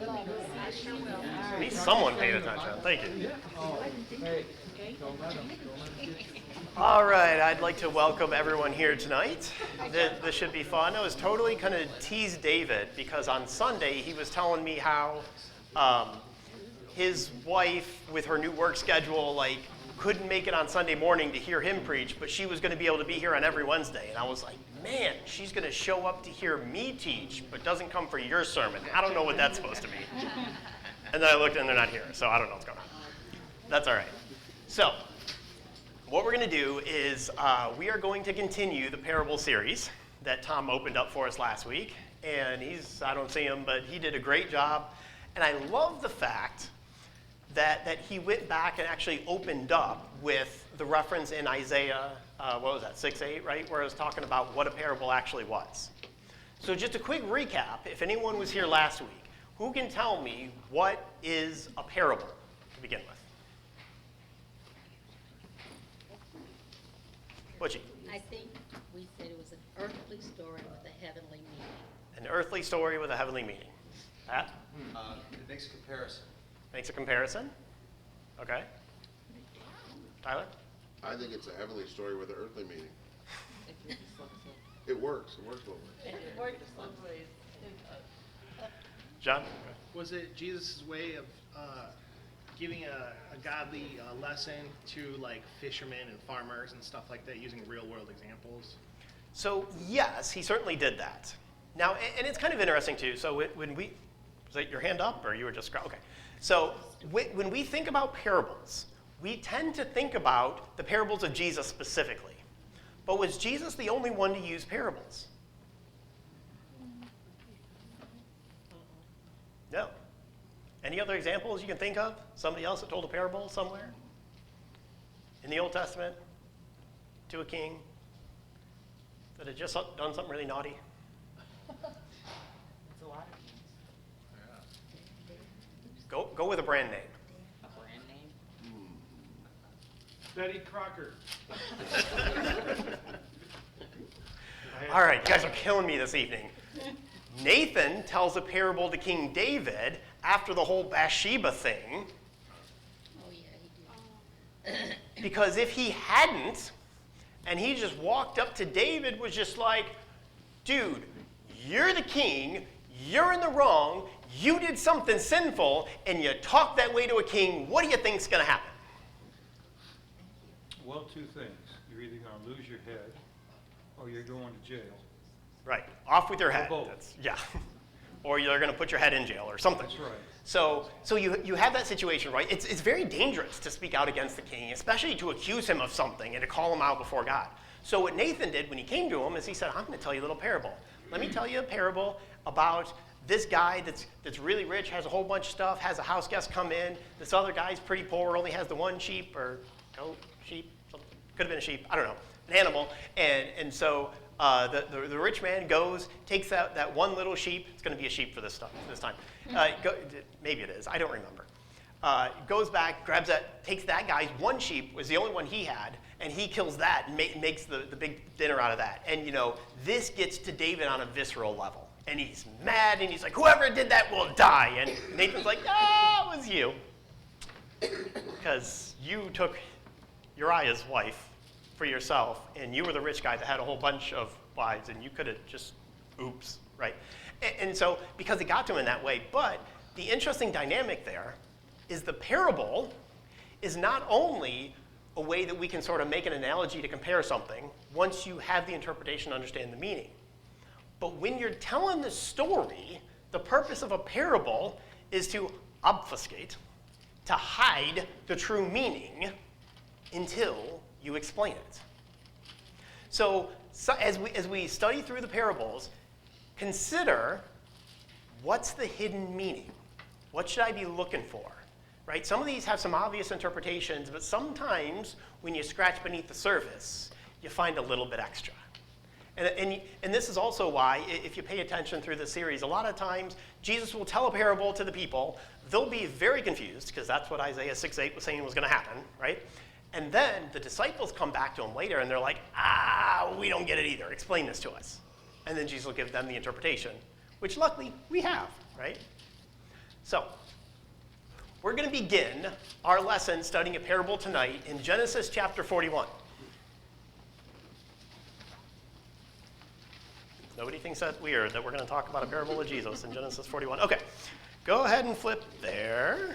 At least someone paid attention. Thank you. All right, I'd like to welcome everyone here tonight. This should be fun. I was totally kind of teased David because on Sunday he was telling me how his wife, with her new work schedule, couldn't make it on Sunday morning to hear him preach, but she was going to be able to be here on every Wednesday. And I was like, man, she's going to show up to hear me teach, but doesn't come for your sermon. I don't know what that's supposed to mean. And then I looked and they're not here, so I don't know what's going on. That's all right. So, what we're going to do is we are going to continue the parable series that Tom opened up for us last week. And I don't see him, but he did a great job. And I love the fact that he went back and actually opened up with the reference in Isaiah, 6:8, right? Where it was talking about what a parable actually was. So just a quick recap, if anyone was here last week, who can tell me what is a parable to begin with? Butchie. I think we said it was an earthly story with a heavenly meaning. An earthly story with a heavenly meaning. Pat? It makes a comparison. Makes a comparison. Okay. Tyler? I think it's a heavenly story with an earthly meaning. It works. It works both ways. It works both ways. John? Was it Jesus' way of giving a godly lesson to fishermen and farmers and stuff like that, using real world examples? So yes, he certainly did that. Now, and it's kind of interesting too. So when we, was that your hand up or you were just, okay. So when we think about parables, we tend to think about the parables of Jesus specifically. But was Jesus the only one to use parables? No. Any other examples you can think of? Somebody else that told a parable somewhere? In the Old Testament? To a king? That had just done something really naughty? It's a lot of things. Go with a brand name. A brand name? Betty Crocker. All right, you guys are killing me this evening. Nathan tells a parable to King David after the whole Bathsheba thing. Oh, yeah, he did. Because if he hadn't, and he just walked up to David, was just like, dude, you're the king, you're in the wrong, you did something sinful, and you talk that way to a king, what do you think's going to happen? Well, two things. You're either going to lose your head or you're going to jail. Right, off with your head. both. Yeah. Or you're going to put your head in jail or something. That's right. So you have that situation, right? It's very dangerous to speak out against the king, especially to accuse him of something and to call him out before God. So what Nathan did when he came to him is he said, I'm going to tell you a little parable. Let me tell you a parable about this guy that's really rich, has a whole bunch of stuff, has a house guest come in. This other guy's pretty poor, only has the one sheep or goat, sheep, something. Could have been a sheep, I don't know, an animal. And so the rich man goes, takes that one little sheep. It's going to be a sheep for this time. Maybe it is. I don't remember. Goes back, grabs that, takes that guy's one sheep, was the only one he had, and he kills that and makes the big dinner out of that. And, this gets to David on a visceral level. And he's mad, and he's like, whoever did that will die. And Nathan's like, it was you. Because you took Uriah's wife for yourself, and you were the rich guy that had a whole bunch of wives, and you could have just, oops, right? And so, because it got to him in that way, but the interesting dynamic there is the parable is not only a way that we can sort of make an analogy to compare something once you have the interpretation and understand the meaning. But when you're telling the story, the purpose of a parable is to obfuscate, to hide the true meaning until you explain it. So as we study through the parables, consider what's the hidden meaning? What should I be looking for? Right? Some of these have some obvious interpretations, but sometimes when you scratch beneath the surface, you find a little bit extra. And this is also why, if you pay attention through the series, a lot of times Jesus will tell a parable to the people. They'll be very confused, because that's what Isaiah 6:8 was saying was going to happen, right? And then the disciples come back to him later, and they're like, we don't get it either. Explain this to us. And then Jesus will give them the interpretation, which luckily we have, right? So, we're going to begin our lesson studying a parable tonight in Genesis chapter 41. Nobody thinks that weird that we're going to talk about a parable of Jesus in Genesis 41. Okay, go ahead and flip there.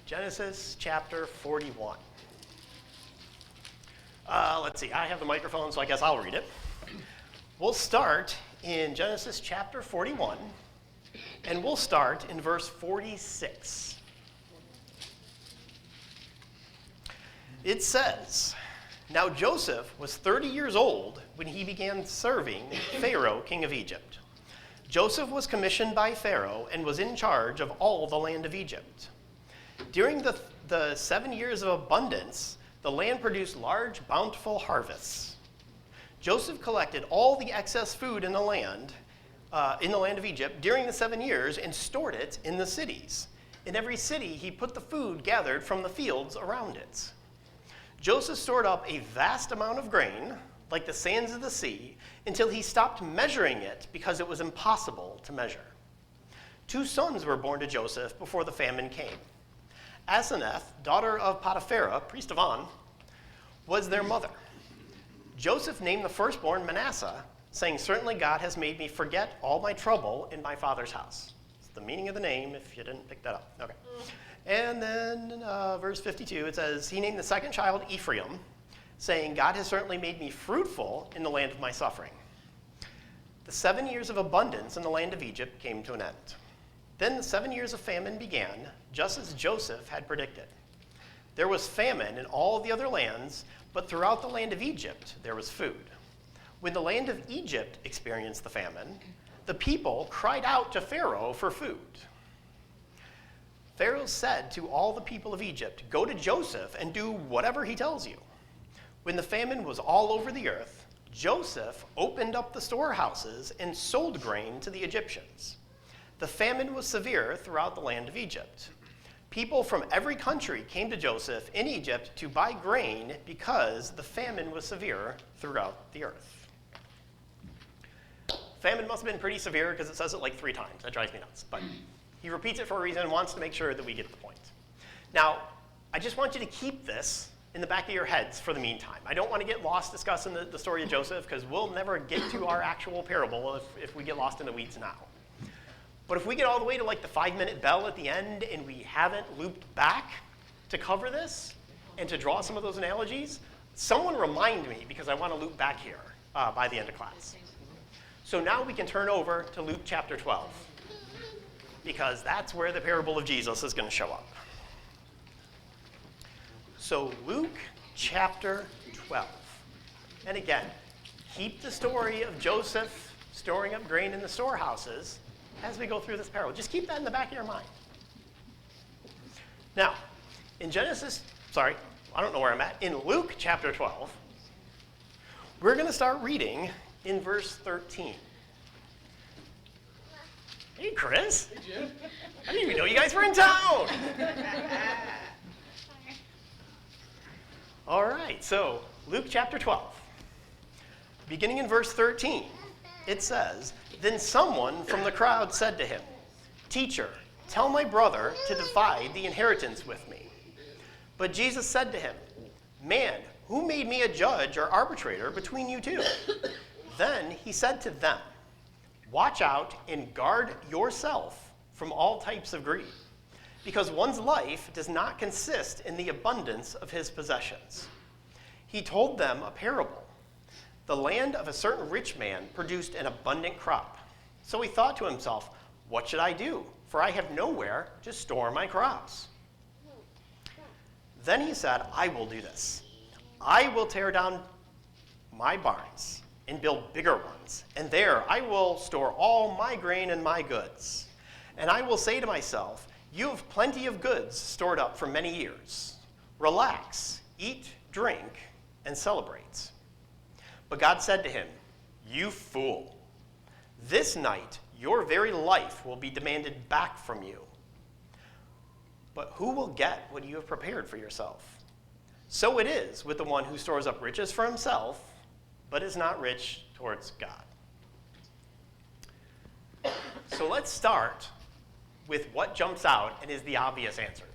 Genesis chapter 41. Let's see, I have the microphone, so I guess I'll read it. We'll start in Genesis chapter 41. And we'll start in verse 46. It says, "Now Joseph was 30 years old when he began serving Pharaoh, king of Egypt. Joseph was commissioned by Pharaoh and was in charge of all the land of Egypt. During the 7 years of abundance, the land produced large, bountiful harvests. Joseph collected all the excess food in the land of Egypt during the 7 years and stored it in the cities. In every city, he put the food gathered from the fields around it. Joseph stored up a vast amount of grain, like the sands of the sea, until he stopped measuring it because it was impossible to measure. 2 sons were born to Joseph before the famine came. Asenath, daughter of Potipharah, priest of On, was their mother. Joseph named the firstborn Manasseh, saying, 'Certainly God has made me forget all my trouble in my father's house.'" It's the meaning of the name if you didn't pick that up. Okay. And then verse 52, it says, "He named the second child Ephraim, saying, 'God has certainly made me fruitful in the land of my suffering.' The 7 years of abundance in the land of Egypt came to an end. Then the 7 years of famine began, just as Joseph had predicted. There was famine in all the other lands, but throughout the land of Egypt there was food. When the land of Egypt experienced the famine, the people cried out to Pharaoh for food. Pharaoh said to all the people of Egypt, 'Go to Joseph and do whatever he tells you.' When the famine was all over the earth, Joseph opened up the storehouses and sold grain to the Egyptians. The famine was severe throughout the land of Egypt. People from every country came to Joseph in Egypt to buy grain because the famine was severe throughout the earth." Famine must have been pretty severe because it says it like 3 times. That drives me nuts. But he repeats it for a reason and wants to make sure that we get the point. Now, I just want you to keep this in the back of your heads for the meantime. I don't want to get lost discussing the story of Joseph because we'll never get to our actual parable if we get lost in the weeds now. But if we get all the way to like the 5-minute bell at the end and we haven't looped back to cover this and to draw some of those analogies, someone remind me because I want to loop back here by the end of class. So now we can turn over to Luke chapter 12 because that's where the parable of Jesus is going to show up. So Luke chapter 12. And again, keep the story of Joseph storing up grain in the storehouses as we go through this parable. Just keep that in the back of your mind. Now, in I don't know where I'm at. In Luke chapter 12, we're going to start reading in verse 13. Hey, Chris. Hey, Jim. I didn't even know you guys were in town. All right, so Luke chapter 12. Beginning in verse 13, it says, "Then someone from the crowd said to him, 'Teacher, tell my brother to divide the inheritance with me.' But Jesus said to him, 'Man, who made me a judge or arbitrator between you two?' Then he said to them, 'Watch out and guard yourself from all types of greed, because one's life does not consist in the abundance of his possessions.' He told them a parable. The land of a certain rich man produced an abundant crop. So he thought to himself, 'What should I do? For I have nowhere to store my crops.' Then he said, 'I will do this. I will tear down my barns and build bigger ones, and there I will store all my grain and my goods. And I will say to myself, you have plenty of goods stored up for many years. Relax, eat, drink, and celebrate.' But God said to him, 'You fool, this night your very life will be demanded back from you. But who will get what you have prepared for yourself? So it is with the one who stores up riches for himself, but is not rich towards God.'" So let's start with what jumps out and is the obvious answers.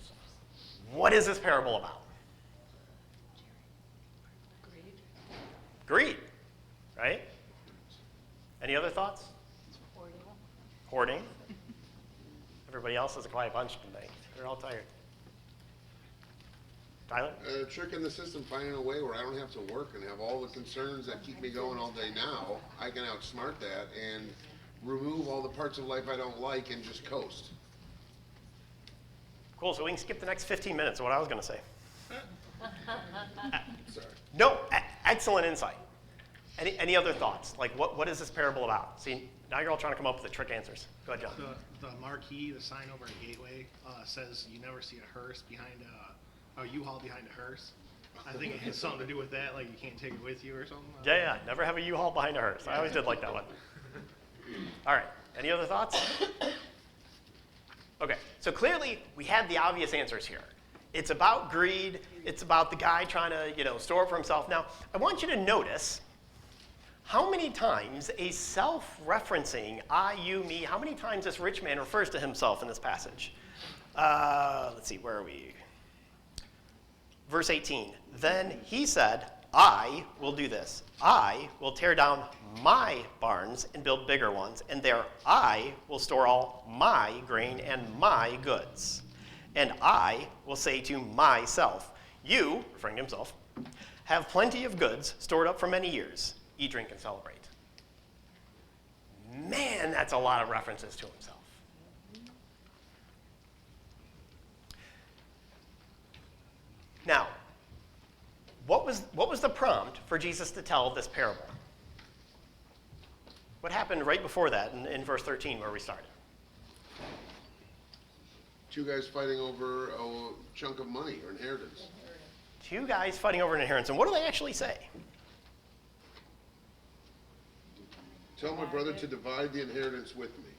What is this parable about? Greed. Greed, right? Any other thoughts? Hoarding. Everybody else is a quiet bunch tonight. They're all tired. Tyler? Tricking the system, finding a way where I don't have to work and have all the concerns that keep me going all day now. I can outsmart that and remove all the parts of life I don't like and just coast. Cool, so we can skip the next 15 minutes of what I was going to say. Sorry. No, excellent insight. Any other thoughts? Like, what is this parable about? See, now you're all trying to come up with the trick answers. Go ahead, John. The marquee, the sign over the gateway, says you never see a hearse behind a U-Haul behind a hearse. I think it has something to do with that, like you can't take it with you or something. Yeah, never have a U-Haul behind a hearse. I always did like that one. All right, any other thoughts? Okay, so clearly we have the obvious answers here. It's about greed. It's about the guy trying to, store it for himself. Now, I want you to notice how many times a self-referencing I, you, me, how many times this rich man refers to himself in this passage? Let's see, where are we? Verse 18, then he said, I will do this. I will tear down my barns and build bigger ones, and there I will store all my grain and my goods. And I will say to myself, you, referring to himself, have plenty of goods stored up for many years. Eat, drink, and celebrate. Man, that's a lot of references to himself. Now, what was the prompt for Jesus to tell this parable? What happened right before that in verse 13 where we started? Two guys fighting over a chunk of money or inheritance. Two guys fighting over an inheritance. And what do they actually say? Tell my brother to divide the inheritance with me.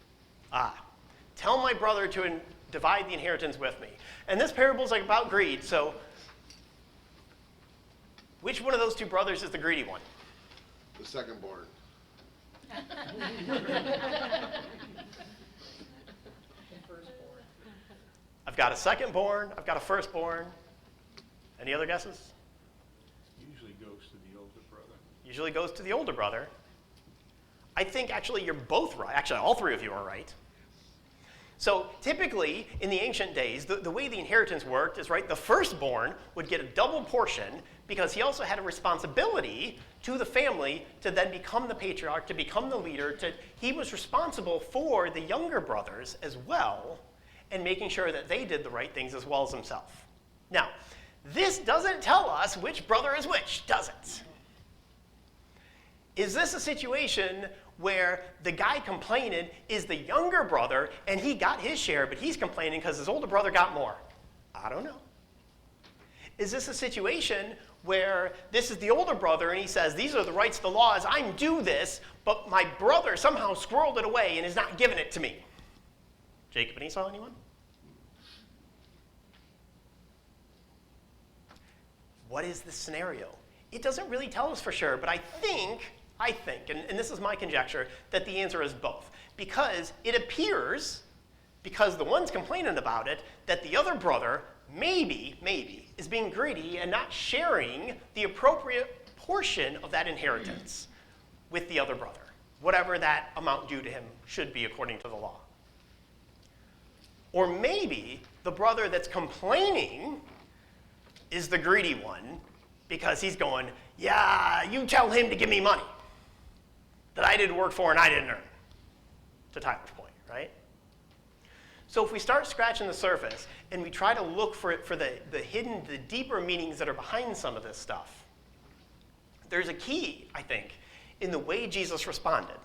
Tell my brother to divide the inheritance with me. And this parable is like about greed, so which one of those two brothers is the greedy one? The second born. I've got a second-born. I've got a firstborn. Any other guesses? Usually goes to the older brother. Usually goes to the older brother. I think actually you're both right. Actually, all three of you are right. So typically, in the ancient days, the way the inheritance worked is, right, the firstborn would get a double portion because he also had a responsibility to the family to then become the patriarch, to become the leader. He was responsible for the younger brothers as well and making sure that they did the right things as well as himself. Now, this doesn't tell us which brother is which, does it? Is this a situation where the guy complaining is the younger brother and he got his share, but he's complaining because his older brother got more? I don't know. Is this a situation where this is the older brother and he says, these are the rights, the laws, I'm due this, but my brother somehow squirreled it away and is not giving it to me? Jacob and Esau, anyone? What is the scenario? It doesn't really tell us for sure, but I think, and this is my conjecture, that the answer is both. Because it appears, because the one's complaining about it, that the other brother maybe is being greedy and not sharing the appropriate portion of that inheritance with the other brother, whatever that amount due to him should be according to the law. Or maybe the brother that's complaining is the greedy one because he's going, yeah, you tell him to give me money that I didn't work for and I didn't earn, to Tyler's point, right? So if we start scratching the surface and we try to look for the hidden, the deeper meanings that are behind some of this stuff, there's a key, I think, in the way Jesus responded.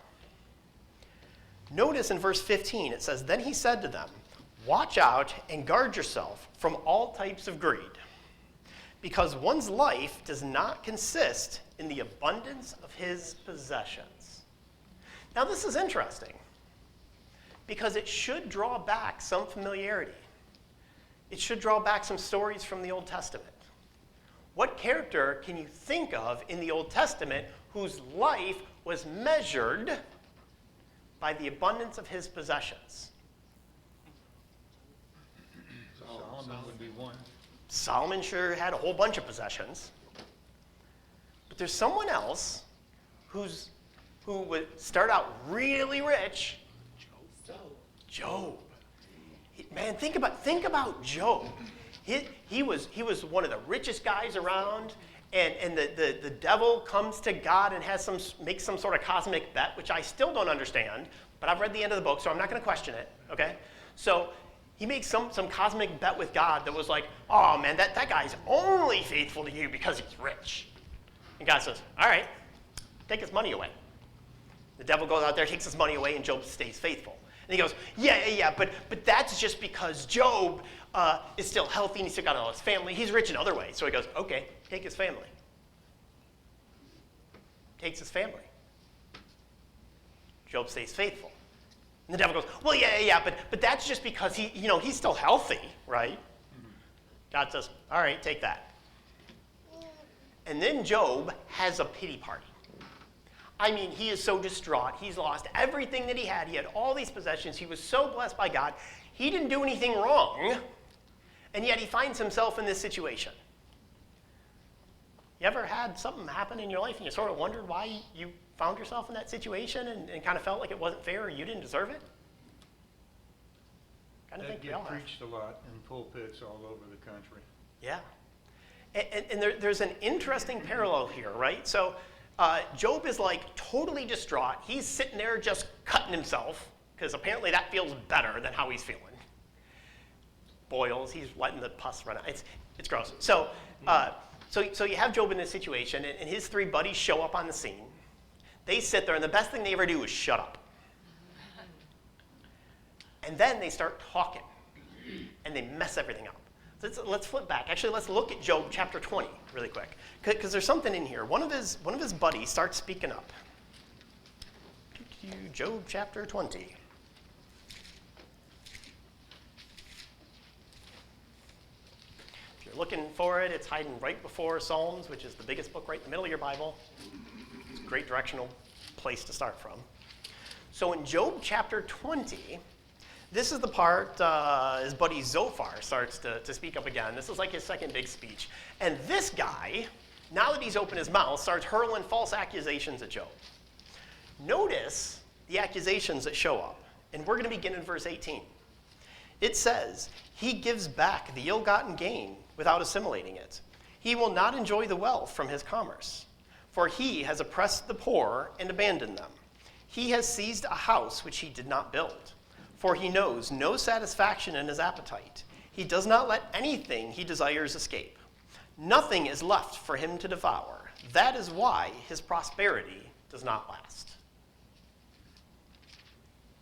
Notice in verse 15, it says, then he said to them, watch out and guard yourself from all types of greed, because one's life does not consist in the abundance of his possessions. Now this is interesting, because it should draw back some familiarity. It should draw back some stories from the Old Testament. What character can you think of in the Old Testament whose life was measured by the abundance of his possessions? Solomon would be one. Solomon sure had a whole bunch of possessions. But there's someone else who would start out really rich. Job. Man, think about Job. He was one of the richest guys around, and the devil comes to God and makes some sort of cosmic bet, which I still don't understand, but I've read the end of the book, so I'm not going to question it, okay? So he makes some cosmic bet with God that was like, oh man, that guy's only faithful to you because he's rich. And God says, all right, take his money away. The devil goes out there, takes his money away, and Job stays faithful. And he goes, yeah, but that's just because Job is still healthy and he's still got all his family. He's rich in other ways. So he goes, okay, take his family. Takes his family. Job stays faithful. And the devil goes, well, yeah, but that's just because he's still healthy, right? God says, all right, take that. And then Job has a pity party. I mean, he is so distraught. He's lost everything that he had. He had all these possessions. He was so blessed by God. He didn't do anything wrong, and yet he finds himself in this situation. You ever had something happen in your life and you sort of wondered why you found yourself in that situation and kind of felt like it wasn't fair or you didn't deserve it? Kind of That think we all get have. preached a lot in pulpits all over the country. Yeah. And there's an interesting parallel here, right? So Job is like totally distraught. He's sitting there just cutting himself because apparently that feels better than how he's feeling. Boils, he's letting the pus run out. It's gross. So you have Job in this situation, and his three buddies show up on the scene. They sit there, and the best thing they ever do is shut up. And then they start talking, and they mess everything up. Let's flip back. Actually, let's look at Job chapter 20 really quick, because there's something in here. One of his buddies starts speaking up. Job chapter 20. If you're looking for it, it's hiding right before Psalms, which is the biggest book right in the middle of your Bible. It's a great directional place to start from. So in Job chapter 20, this is the part his buddy Zophar starts to speak up again. This is like his second big speech. And this guy, now that he's opened his mouth, starts hurling false accusations at Job. Notice the accusations that show up. And we're going to begin in verse 18. It says, he gives back the ill-gotten gain without assimilating it. He will not enjoy the wealth from his commerce, for he has oppressed the poor and abandoned them. He has seized a house which he did not build. For he knows no satisfaction in his appetite. He does not let anything he desires escape. Nothing is left for him to devour. That is why his prosperity does not last.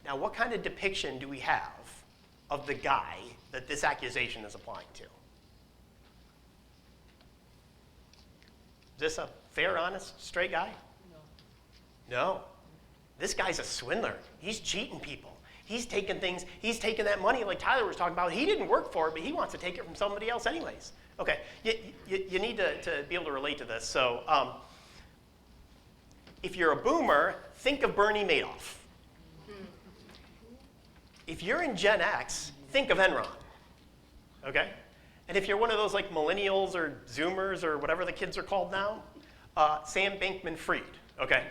Now, what kind of depiction do we have of the guy that this accusation is applying to? Is this a fair, honest, straight guy? No. This guy's a swindler. He's cheating people. He's taking that money like Tyler was talking about. He didn't work for it, but he wants to take it from somebody else anyways. Okay, you need to be able to relate to this. So if you're a boomer, think of Bernie Madoff. If you're in Gen X, think of Enron. Okay? And if you're one of those like millennials or Zoomers or whatever the kids are called now, Sam Bankman-Fried. Okay?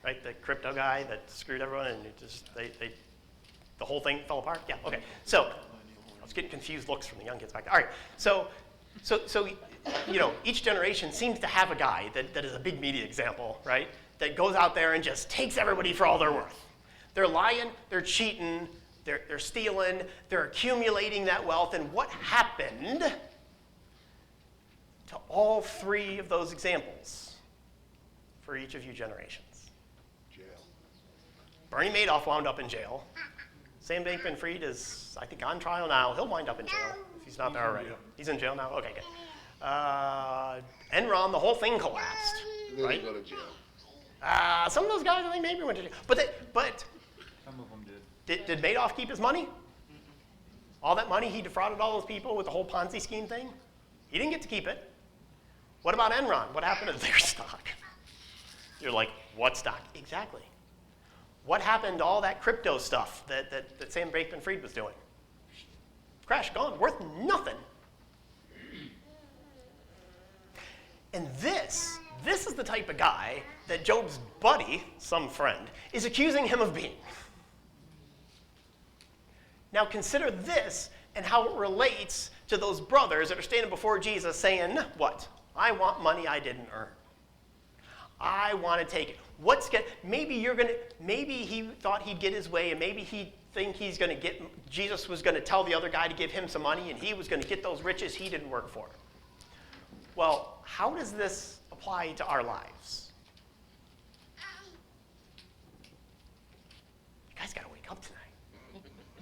Right, the crypto guy that screwed everyone, and the whole thing fell apart. Yeah, okay. So I was getting confused looks from the young kids back there. All right, so each generation seems to have a guy that is a big media example, right? That goes out there and just takes everybody for all they're worth. They're lying, they're cheating, they're stealing, they're accumulating that wealth. And what happened to all three of those examples for each of you generations? Bernie Madoff wound up in jail. Sam Bankman-Fried is, I think, on trial now. He'll wind up in jail if he's not there already. He's in jail now? Okay, good. Enron, the whole thing collapsed, Then right? they go to jail. Some of those guys, I think, maybe went to jail. But Some of them did. did Madoff keep his money? All that money, he defrauded all those people with the whole Ponzi scheme thing? He didn't get to keep it. What about Enron? What happened to their stock? You're like, what stock? Exactly. What happened to all that crypto stuff that Sam Bankman-Fried was doing? crash, gone, worth nothing. And this is the type of guy that Job's buddy, some friend, is accusing him of being. Now consider this and how it relates to those brothers that are standing before Jesus saying, what? I want money I didn't earn. I want to take it. Maybe he thought he'd get his way, and maybe Jesus was going to tell the other guy to give him some money, and he was going to get those riches he didn't work for. Well, how does this apply to our lives? You guys got to wake up tonight.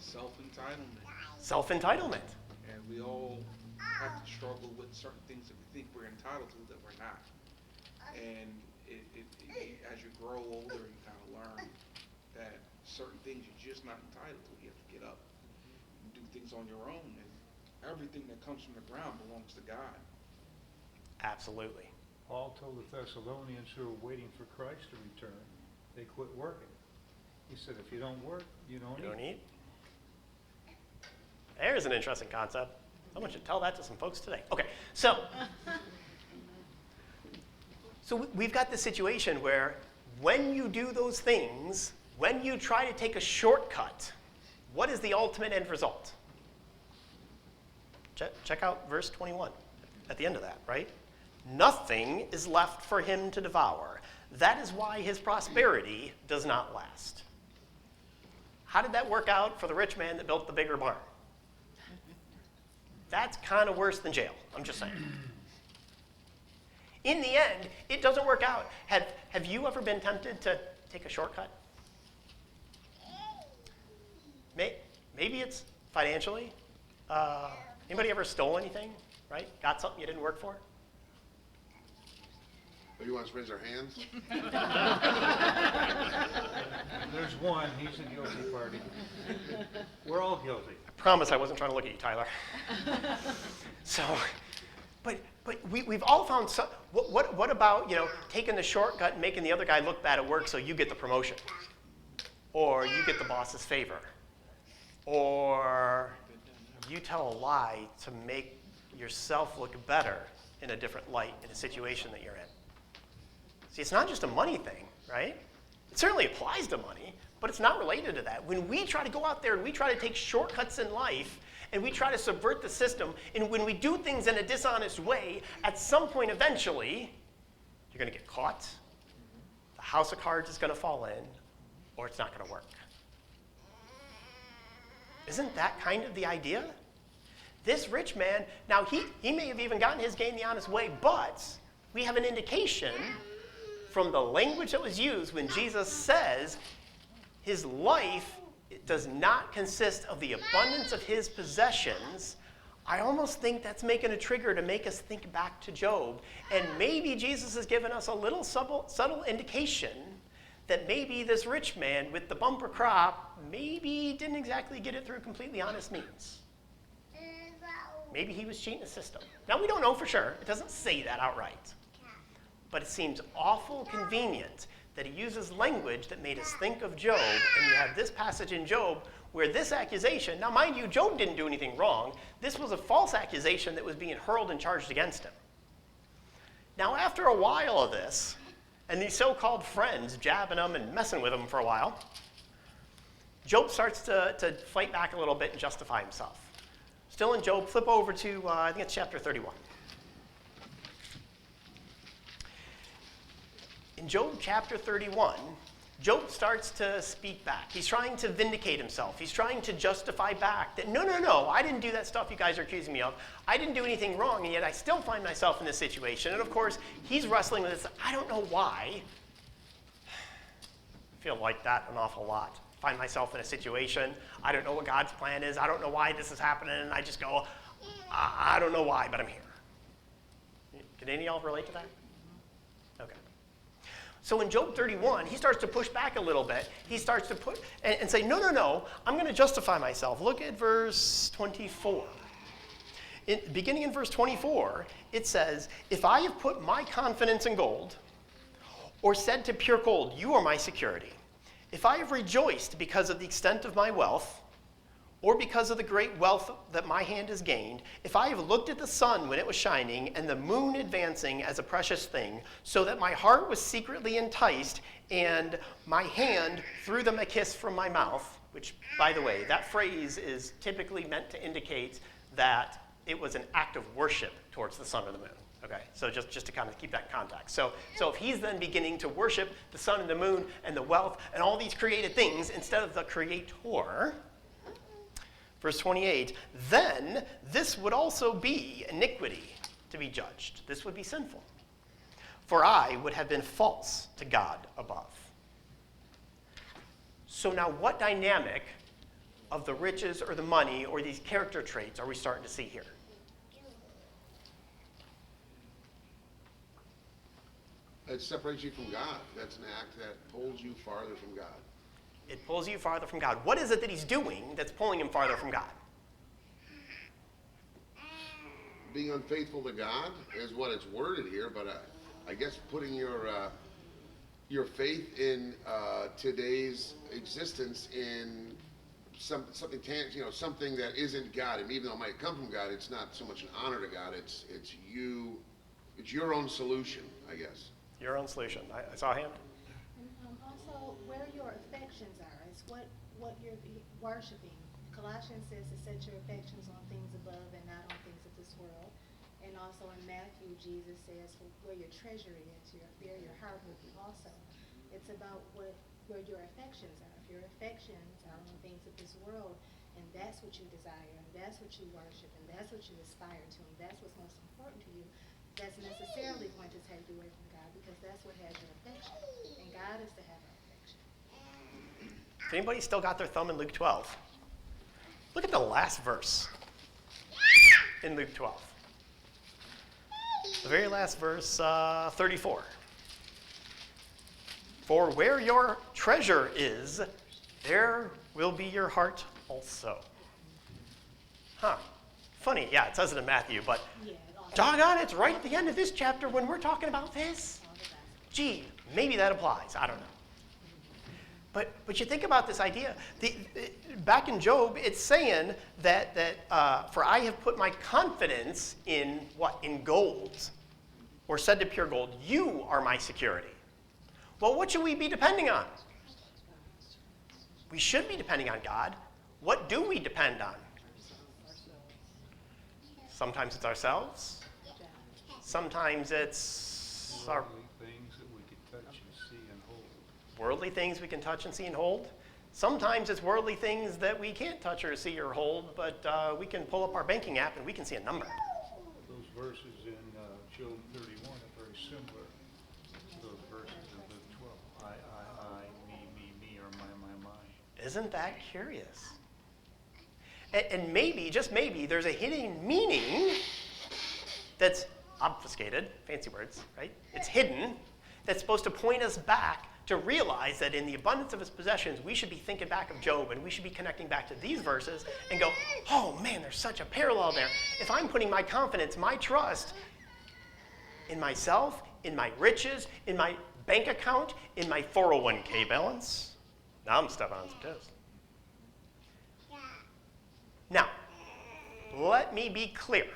Self-entitlement. Self-entitlement. And we all have to struggle with certain things that we think we're entitled to that we're not. And as you grow older, you kind of learn that certain things you're just not entitled to. You have to get up and do things on your own. And everything that comes from the ground belongs to God. Absolutely. Paul told the Thessalonians who were waiting for Christ to return, they quit working. He said, if you don't work, you don't eat. There's an interesting concept. Someone should tell that to some folks today. Okay, so we've got this situation where when you do those things, when you try to take a shortcut, what is the ultimate end result? Check out verse 21 at the end of that, right? Nothing is left for him to devour. That is why his prosperity does not last. How did that work out for the rich man that built the bigger barn? That's kind of worse than jail, I'm just saying. In the end, it doesn't work out. Have you ever been tempted to take a shortcut? Maybe it's financially. Anybody ever stole anything, right? Got something you didn't work for? You want to raise our hands? There's one, he's a guilty party. We're all guilty. I promise I wasn't trying to look at you, Tyler. So, but we've all found some. What about taking the shortcut and making the other guy look bad at work so you get the promotion, or you get the boss's favor, or you tell a lie to make yourself look better in a different light in a situation that you're in. See, it's not just a money thing, right? It certainly applies to money, but it's not related to that. When we try to go out there and we try to take shortcuts in life and we try to subvert the system, and when we do things in a dishonest way, at some point eventually, you're going to get caught, the house of cards is going to fall in, or it's not going to work. Isn't that kind of the idea? This rich man, now he may have even gotten his gain the honest way, but we have an indication from the language that was used when Jesus says his life does not consist of the abundance of his possessions. I almost think that's making a trigger to make us think back to Job. And maybe Jesus has given us a little subtle indication that maybe this rich man with the bumper crop maybe didn't exactly get it through completely honest means. Maybe he was cheating the system. Now, we don't know for sure. It doesn't say that outright. But it seems awful convenient that he uses language that made us think of Job, and you have this passage in Job where this accusation, now mind you, Job didn't do anything wrong. This was a false accusation that was being hurled and charged against him. Now, after a while of this, and these so-called friends jabbing him and messing with him for a while, Job starts to fight back a little bit and justify himself. Still in Job, flip over to, I think it's chapter 31. In Job chapter 31, Job starts to speak back. He's trying to vindicate himself. He's trying to justify back that, no, I didn't do that stuff you guys are accusing me of. I didn't do anything wrong, and yet I still find myself in this situation. And of course, he's wrestling with this. I don't know why. I feel like that an awful lot. Find myself in a situation. I don't know what God's plan is. I don't know why this is happening. And I just go, I don't know why, but I'm here. Can any of y'all relate to that? Okay. So in Job 31, he starts to push back a little bit. He starts to put and say, no, I'm going to justify myself. Look at verse 24. Beginning in verse 24, it says, if I have put my confidence in gold, or said to pure gold, you are my security, if I have rejoiced because of the extent of my wealth, or because of the great wealth that my hand has gained, if I have looked at the sun when it was shining and the moon advancing as a precious thing, so that my heart was secretly enticed and my hand threw them a kiss from my mouth, which, by the way, that phrase is typically meant to indicate that it was an act of worship towards the sun or the moon. Okay, so just to kind of keep that in context. So if he's then beginning to worship the sun and the moon and the wealth and all these created things instead of the creator, verse 28, then this would also be iniquity to be judged. This would be sinful. For I would have been false to God above. So now what dynamic of the riches or the money or these character traits are we starting to see here? It separates you from God. That's an act that pulls you farther from God. It pulls you farther from God. What is it that he's doing that's pulling him farther from God? Being unfaithful to God is what it's worded here, but I guess putting your faith in today's existence in something tangible, something that isn't God, and even though it might come from God, it's not so much an honor to God. It's your own solution, I guess. Your own solution. I saw a hand. And also, where your affections are, it's what you're worshiping. Colossians says to set your affections on things above and not on things of this world. And also in Matthew, Jesus says, where your treasure is, there your heart will be also. It's about where your affections are. If your affections are on things of this world, and that's what you desire, and that's what you worship, and that's what you aspire to, and that's what's most important to you, that's necessarily going to take you away from God, because that's what has your affection. And God is to have our affection. If anybody still got their thumb in Luke 12, look at the last verse in Luke 12. The very last verse, 34. For where your treasure is, there will be your heart also. Huh. Funny, yeah, it says it in Matthew, but Yeah, doggone, it's right at the end of this chapter when we're talking about this. Gee, maybe that applies. I don't know. But you think about this idea. Back in Job, it's saying that for I have put my confidence in what? In gold. Or said to pure gold, you are my security. Well, what should we be depending on? We should be depending on God. What do we depend on? Sometimes it's ourselves. Sometimes it's our Worldly things that we can touch and see and hold. worldly things we can touch and see and hold. Sometimes it's worldly things that we can't touch or see or hold, but we can pull up our banking app and we can see a number. Those verses in Job 31 are very similar to those verses in Luke 12. I, me, or my. Isn't that curious? And maybe, just maybe, there's a hidden meaning that's obfuscated, fancy words, right? It's hidden, that's supposed to point us back to realize that in the abundance of his possessions, we should be thinking back of Job, and we should be connecting back to these verses and go, oh man, there's such a parallel there. If I'm putting my confidence, my trust in myself, in my riches, in my bank account, in my 401k balance, now I'm stepping on some toes. Now, let me be clear.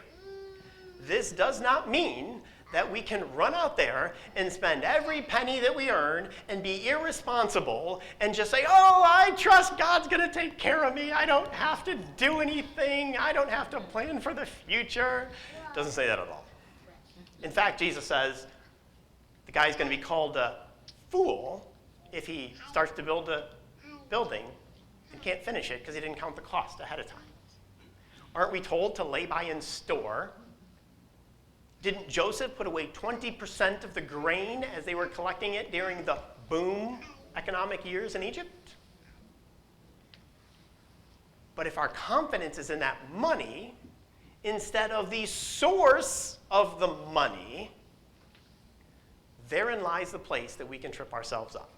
This does not mean that we can run out there and spend every penny that we earn and be irresponsible and just say, oh, I trust God's going to take care of me. I don't have to do anything. I don't have to plan for the future. It doesn't say that at all. In fact, Jesus says the guy's going to be called a fool if he starts to build a building and can't finish it because he didn't count the cost ahead of time. Aren't we told to lay by in store? Didn't Joseph put away 20% of the grain as they were collecting it during the boom economic years in Egypt? But if our confidence is in that money instead of the source of the money, therein lies the place that we can trip ourselves up.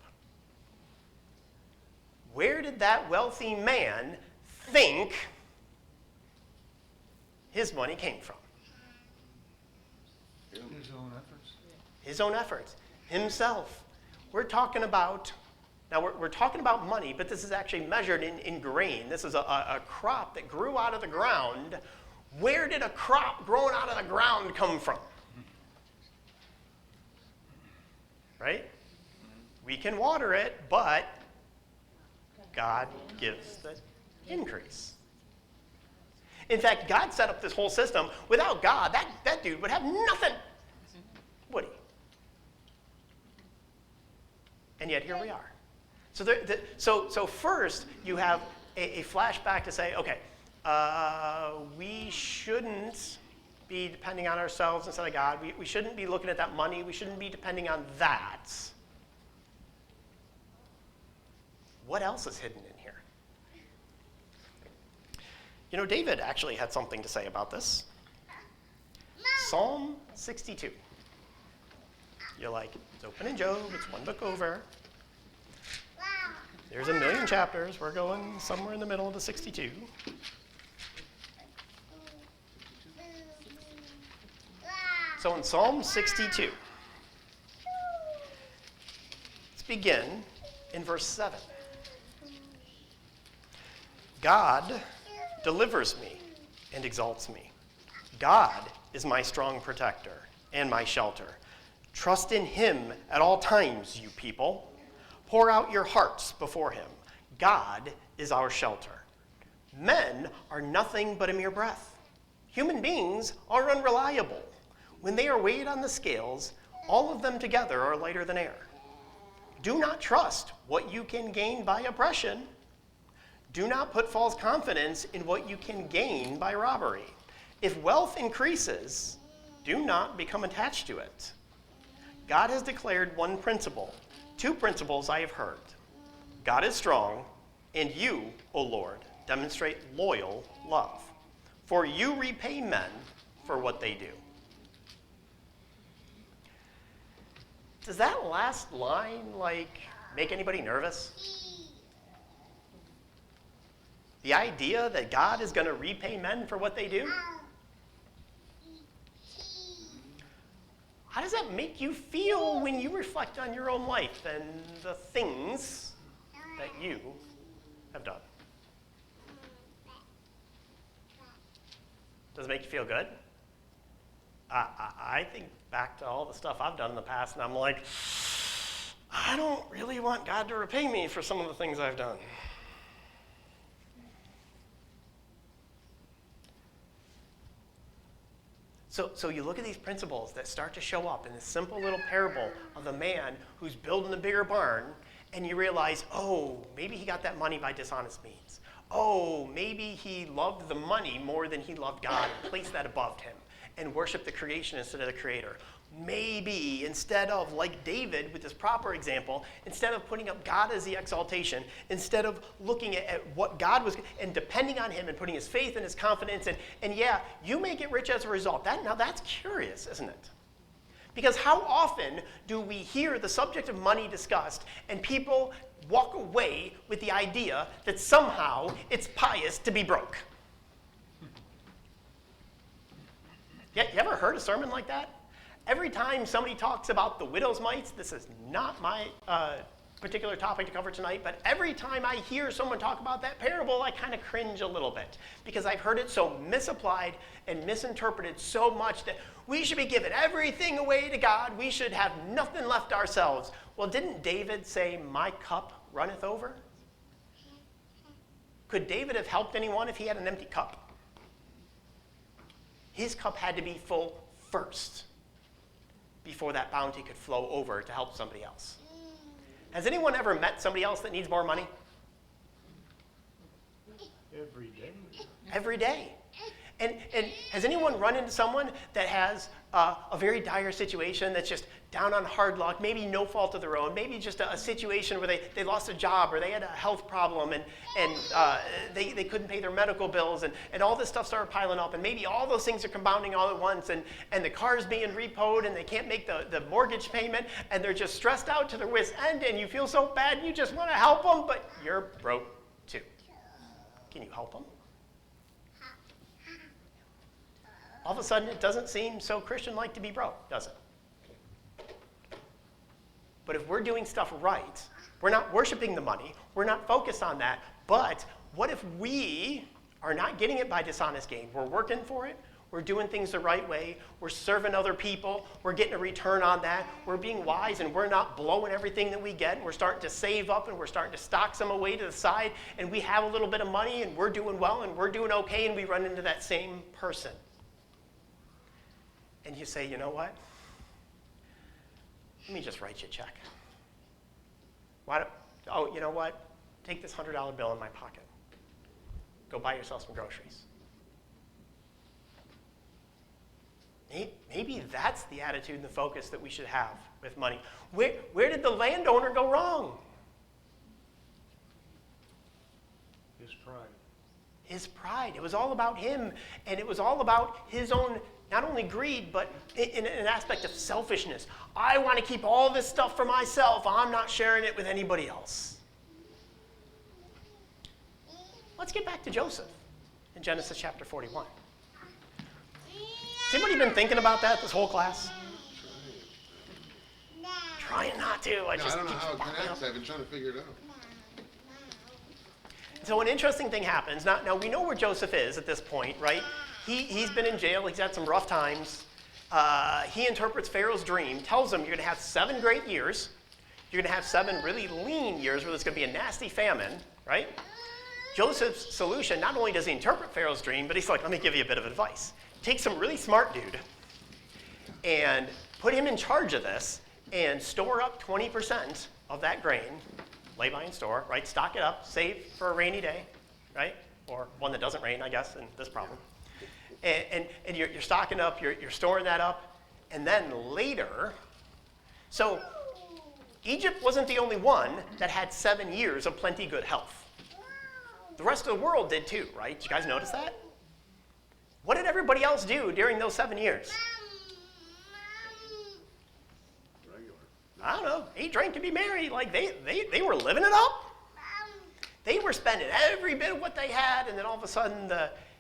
Where did that wealthy man think his money came from? His own efforts. His own efforts, himself. We're talking about Now, we're talking about money, but this is actually measured in grain. This is a crop that grew out of the ground. Where did a crop growing out of the ground come from? Right? We can water it, but God gives the increase. In fact, God set up this whole system. Without God, that dude would have nothing, would he? And yet here we are. So first you have a flashback to say, okay, we shouldn't be depending on ourselves instead of God. We shouldn't be looking at that money. We shouldn't be depending on that. What else is hidden in here? You know, David actually had something to say about this. Psalm 62. You're like, it's open in Job, it's one book over. There's a million chapters. We're going somewhere in the middle of the 62. So in Psalm 62, let's begin in verse 7. God delivers me and exalts me. God is my strong protector and my shelter. Trust in him at all times, you people. Pour out your hearts before him. God is our shelter. Men are nothing but a mere breath. Human beings are unreliable. When they are weighed on the scales, all of them together are lighter than air. Do not trust what you can gain by oppression. Do not put false confidence in what you can gain by robbery. If wealth increases, do not become attached to it. God has declared one principle. Two principles I have heard. God is strong, and you, O Lord, demonstrate loyal love. For you repay men for what they do. Does that last line, make anybody nervous? The idea that God is going to repay men for what they do? How does that make you feel when you reflect on your own life and the things that you have done? Does it make you feel good? I think back to all the stuff I've done in the past, and I'm like, I don't really want God to repay me for some of the things I've done. So you look at these principles that start to show up in this simple little parable of the man who's building a bigger barn, and you realize, oh, maybe he got that money by dishonest means. Oh, maybe he loved the money more than he loved God and placed that above him and worshiped the creation instead of the creator. Maybe instead of, like David with this proper example, instead of putting up God as the exaltation, instead of looking at what God was and depending on him and putting his faith and his confidence in, and yeah, you may get rich as a result. Now that's curious, isn't it? Because how often do we hear the subject of money discussed and people walk away with the idea that somehow it's pious to be broke? Yeah, you ever heard a sermon like that? Every time somebody talks about the widow's mites, this is not my particular topic to cover tonight, but every time I hear someone talk about that parable, I kind of cringe a little bit because I've heard it so misapplied and misinterpreted so much that we should be giving everything away to God. We should have nothing left ourselves. Well, didn't David say, my cup runneth over? Could David have helped anyone if he had an empty cup? His cup had to be full first before that bounty could flow over to help somebody else. Has anyone ever met somebody else that needs more money? Every day. Every day. And has anyone run into someone that has a very dire situation that's just down on hard luck, maybe no fault of their own, maybe just a situation where they lost a job or they had a health problem and they couldn't pay their medical bills and all this stuff started piling up and maybe all those things are compounding all at once and the car's being repoed and they can't make the mortgage payment and they're just stressed out to their wit's end and you feel so bad and you just want to help them, but you're broke too. Can you help them? All of a sudden, it doesn't seem so Christian-like to be broke, does it? But if we're doing stuff right, We're not worshiping the money. We're not focused on that. But what if we are not getting it by dishonest gain? We're working for it. We're doing things the right way. We're serving other people. We're getting a return on that. We're being wise, and we're not blowing everything that we get. And we're starting to save up, and we're starting to stock some away to the side. And we have a little bit of money, and we're doing well, and we're doing okay, and we run into that same person. And you say, you know what? Let me just write you a check. You know what? Take this $100 bill in my pocket. Go buy yourself some groceries. Maybe that's the attitude and the focus that we should have with money. Where did the landowner go wrong? His pride. His pride. It was all about him, and it was all about his own, not only greed, but in an aspect of selfishness. I want to keep all this stuff for myself. I'm not sharing it with anybody else. Let's get back to Joseph in Genesis chapter 41. Has anybody been thinking about that this whole class? Trying not to. I don't know how it connects. I've been trying to figure it out. So an interesting thing happens. Now we know where Joseph is at this point, right? He's been in jail. He's had some rough times. He interprets Pharaoh's dream, tells him you're going to have 7 great years. You're going to have 7 really lean years where there's going to be a nasty famine, right? Joseph's solution, not only does he interpret Pharaoh's dream, but he's like, let me give you a bit of advice. Take some really smart dude and put him in charge of this and store up 20% of that grain, lay by in store, right? Stock it up, save for a rainy day, right? Or one that doesn't rain, I guess, in this problem. And you're stocking up, you're storing that up, and then later, so Egypt wasn't the only one that had 7 years of plenty good health. The rest of the world did too, right? Did you guys notice that? What did everybody else do during those 7 years? Regular. I don't know, eat, drink, and be merry. Like they were living it up. They were spending every bit of what they had, and then all of a sudden,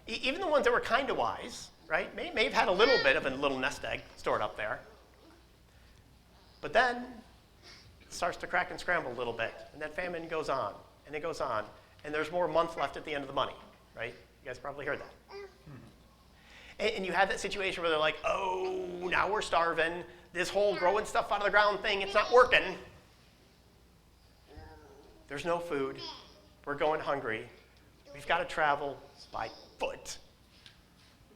even the ones that were kind of wise, right, may have had a little bit of a little nest egg stored up there. But then it starts to crack and scramble a little bit, and that famine goes on, and it goes on, and there's more month left at the end of the money, right? You guys probably heard that. And you have that situation where they're like, oh, now we're starving. This whole growing stuff out of the ground thing, it's not working. There's no food. We're going hungry. We've got to travel by foot.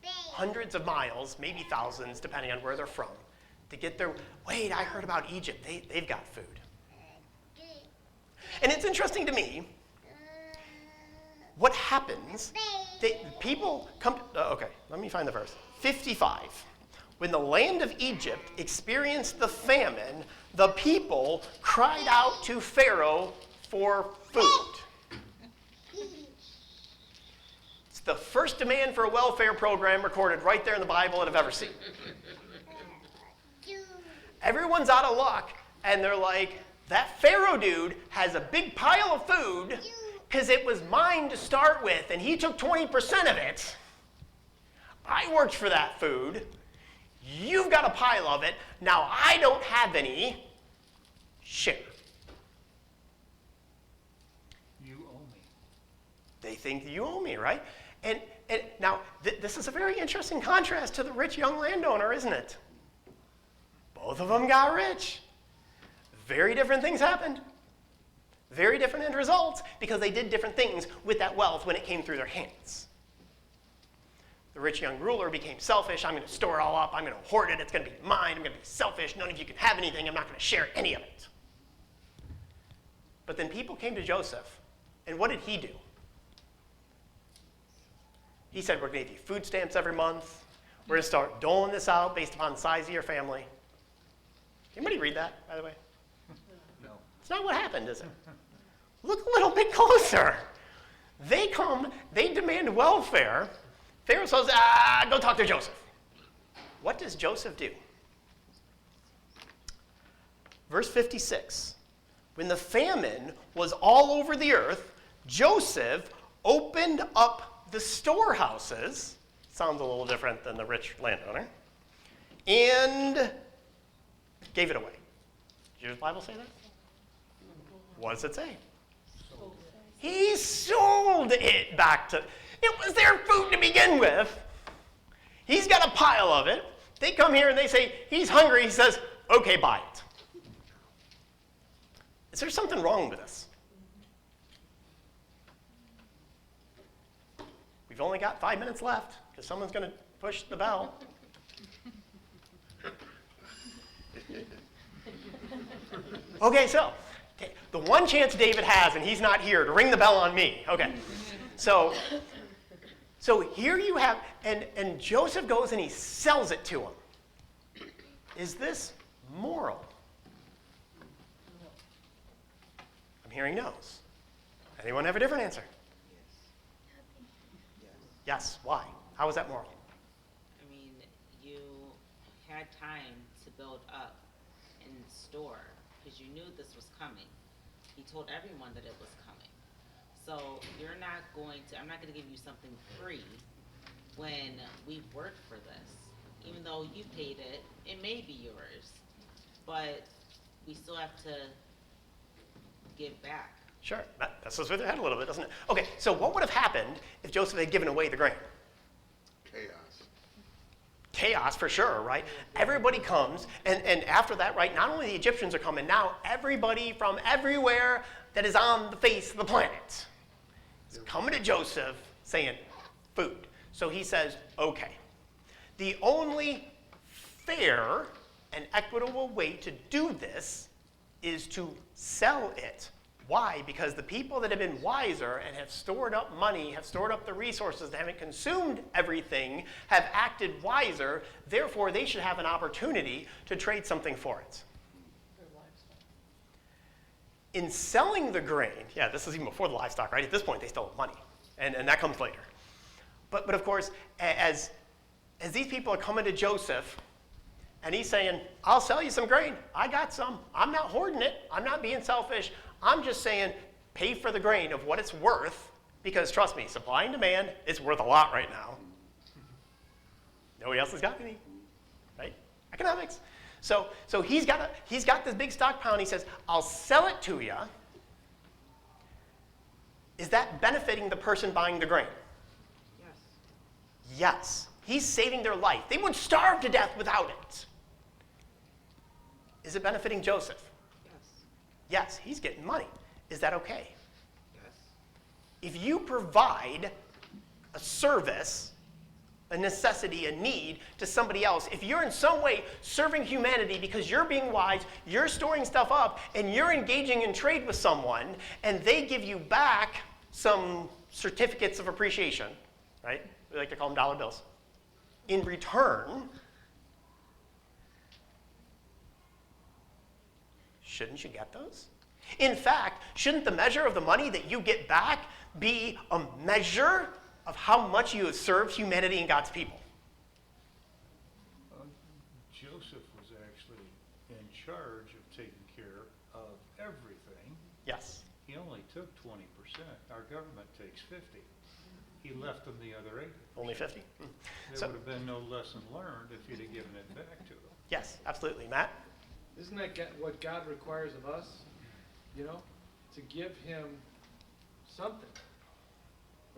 Hundreds of miles, maybe thousands, depending on where they're from, to get there. Wait, I heard about Egypt. They've got food. And it's interesting to me, what happens, people come, okay, let me find the verse. 55. When the land of Egypt experienced the famine, the people cried out to Pharaoh for food. It's the first demand for a welfare program recorded right there in the Bible that I've ever seen. Everyone's out of luck, and they're like, that Pharaoh dude has a big pile of food because it was mine to start with, and he took 20% of it. I worked for that food. You've got a pile of it. Now I don't have any. Share. You owe me. They think you owe me, right? And now, this is a very interesting contrast to the rich young landowner, isn't it? Both of them got rich. Very different things happened. Very different end results because they did different things with that wealth when it came through their hands. The rich young ruler became selfish. I'm going to store it all up. I'm going to hoard it. It's going to be mine. I'm going to be selfish. None of you can have anything. I'm not going to share any of it. But then people came to Joseph, and what did he do? He said, we're going to give you food stamps every month. We're going to start doling this out based upon the size of your family. Anybody read that, by the way? No. It's not what happened, is it? Look a little bit closer. They come, they demand welfare. Pharaoh says, go talk to Joseph. What does Joseph do? Verse 56. When the famine was all over the earth, Joseph opened up the storehouses. Sounds a little different than the rich landowner. And gave it away. Did your Bible say that? What does it say? He sold it back to, it was their food to begin with. He's got a pile of it. They come here and they say, he's hungry. He says, okay, buy it. Is there something wrong with this? We've only got 5 minutes left because someone's going to push the bell. Okay, so the one chance David has, and he's not here, to ring the bell on me. Okay, so here you have, and Joseph goes and he sells it to him. Is this moral? I'm hearing no's. Anyone have a different answer? Yes. Why? How is that moral? I mean, you had time to build up and store because you knew this was coming. He told everyone that it was coming. So you're not going to, I'm not going to give you something free when we've worked for this. Even though you paid it, it may be yours, but we still have to give back. Sure, that messes with your head a little bit, doesn't it? Okay, so what would have happened if Joseph had given away the grain? Chaos. Chaos for sure, right? Everybody comes, and after that, right, not only the Egyptians are coming, now everybody from everywhere that is on the face of the planet is coming to Joseph saying, food. So he says, okay. The only fair and equitable way to do this is to sell it. Why? Because the people that have been wiser and have stored up money, have stored up the resources, they haven't consumed everything, have acted wiser, therefore they should have an opportunity to trade something for it. In selling the grain, yeah, this is even before the livestock, right? At this point, they still have money, and that comes later. But of course, as these people are coming to Joseph, and he's saying, I'll sell you some grain. I got some. I'm not hoarding it. I'm not being selfish. I'm just saying, pay for the grain of what it's worth, because trust me, supply and demand, it's worth a lot right now. Nobody else has got any, right? Economics. So he's got this big stockpile, and he says, I'll sell it to you. Is that benefiting the person buying the grain? Yes. Yes. He's saving their life. They would starve to death without it. Is it benefiting Joseph? Yes. Yes, he's getting money. Is that okay? Yes. If you provide a service, a necessity, a need to somebody else, if you're in some way serving humanity because you're being wise, you're storing stuff up, and you're engaging in trade with someone, and they give you back some certificates of appreciation, right? We like to call them dollar bills. In return, shouldn't you get those? In fact, shouldn't the measure of the money that you get back be a measure of how much you have served humanity and God's people? Joseph was actually in charge of taking care of everything. Yes. He only took 20%. Our government takes 50. He left them the other 80. Only 50. There So, would have been no lesson learned if he'd have given it back to them. yes, absolutely. Matt? Isn't that what God requires of us? You know, to give him something,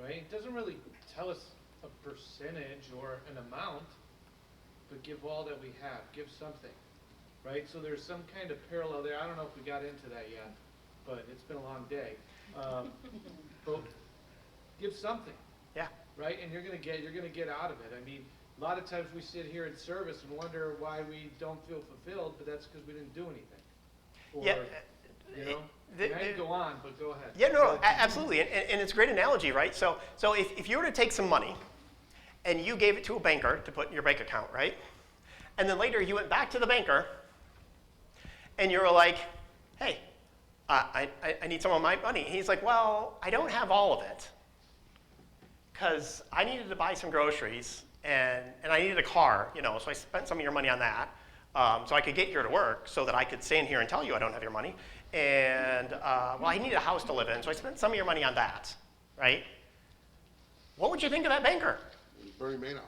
right? It doesn't really tell us a percentage or an amount, but give all that we have, give something, right? So there's some kind of parallel there. I don't know if we got into that yet, but it's been a long day. But give something. Yeah. Right, and you're gonna get out of it. I mean, a lot of times we sit here in service and wonder why we don't feel fulfilled, but that's because we didn't do anything. Or, Yeah. you know, the- I could go on, but go ahead. Yeah, no, absolutely. And it's a great analogy, right? So if you were to take some money and you gave it to a banker to put in your bank account, right? And then later you went back to the banker and you were like, hey, I need some of my money. And he's like, well, I don't have all of it because I needed to buy some groceries and I needed a car, you know, so I spent some of your money on that. So I could get here to work so that I could stand here and tell you I don't have your money. And, well, I need a house to live in, so I spent some of your money on that, right? What would you think of that banker? Bernie Madoff.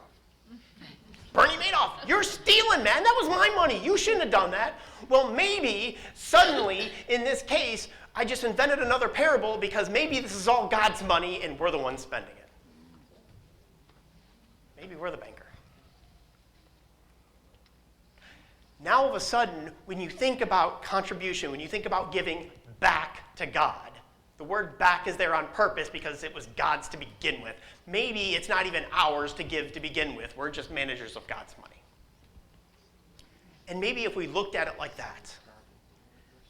Bernie Madoff, you're stealing, man. That was my money. You shouldn't have done that. Well, maybe suddenly, in this case, I just invented another parable because maybe this is all God's money and we're the ones spending it. Maybe we're the banker. Now all of a sudden, when you think about contribution, when you think about giving back to God, the word back is there on purpose because it was God's to begin with. Maybe it's not even ours to give to begin with. We're just managers of God's money. And maybe if we looked at it like that,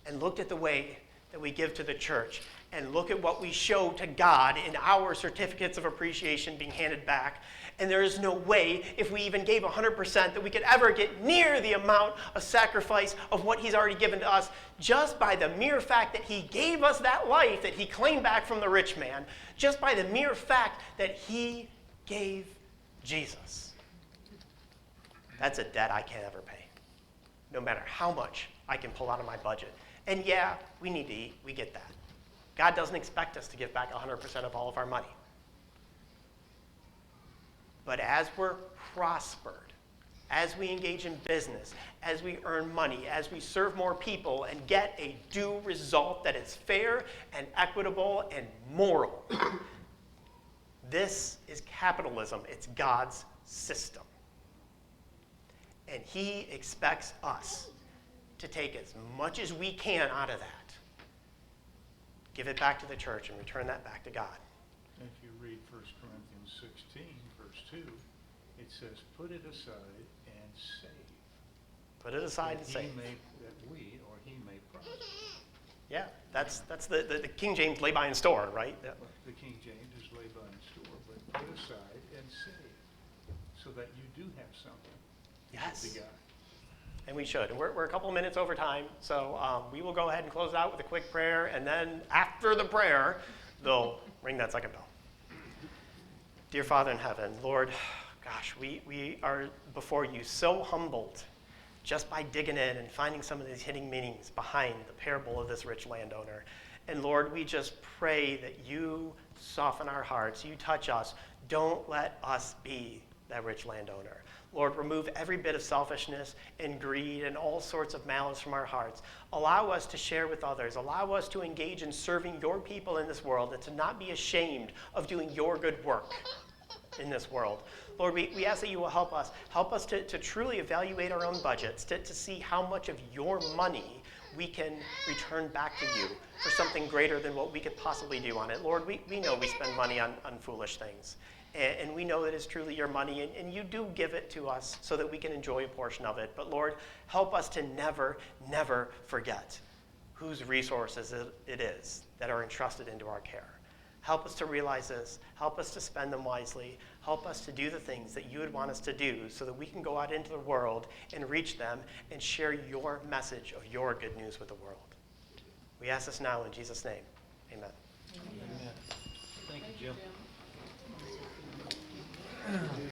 and looked at the way that we give to the church, and look at what we show to God in our certificates of appreciation being handed back, and there is no way, if we even gave 100%, that we could ever get near the amount of sacrifice of what he's already given to us, just by the mere fact that he gave us that life that he claimed back from the rich man, just by the mere fact that he gave Jesus. That's a debt I can't ever pay, no matter how much I can pull out of my budget. And yeah, we need to eat. We get that. God doesn't expect us to give back 100% of all of our money. But as we're prospered, as we engage in business, as we earn money, as we serve more people and get a due result that is fair and equitable and moral, this is capitalism. It's God's system. And he expects us to take as much as we can out of that, give it back to the church, and return that back to God. If you read 1 Corinthians 16, verse 2, it says, put it aside and save. Put it aside and save. That we or he may prosper. Yeah, that's the King James lay by and store, right? Yeah. Well, the King James is lay by and store, but put aside and save, so that you do have something. Yes. To God. And we should. And we're a couple of minutes over time, so we will go ahead and close out with a quick prayer, and then after the prayer, they'll ring that second bell. Dear Father in heaven, Lord, gosh, we are before you so humbled just by digging in and finding some of these hidden meanings behind the parable of this rich landowner. And Lord, we just pray that you soften our hearts, you touch us. Don't let us be that rich landowner. Lord, remove every bit of selfishness and greed and all sorts of malice from our hearts. Allow us to share with others. Allow us to engage in serving your people in this world and to not be ashamed of doing your good work in this world. Lord, we ask that you will help us. Help us to truly evaluate our own budgets, to see how much of your money we can return back to you for something greater than what we could possibly do on it. Lord, we know we spend money on foolish things. And we know that it's truly your money, and you do give it to us so that we can enjoy a portion of it. But Lord, help us to never, never forget whose resources it is that are entrusted into our care. Help us to realize this. Help us to spend them wisely. Help us to do the things that you would want us to do so that we can go out into the world and reach them and share your message of your good news with the world. We ask this now in Jesus' name. Amen. Amen. Thank you, Jim.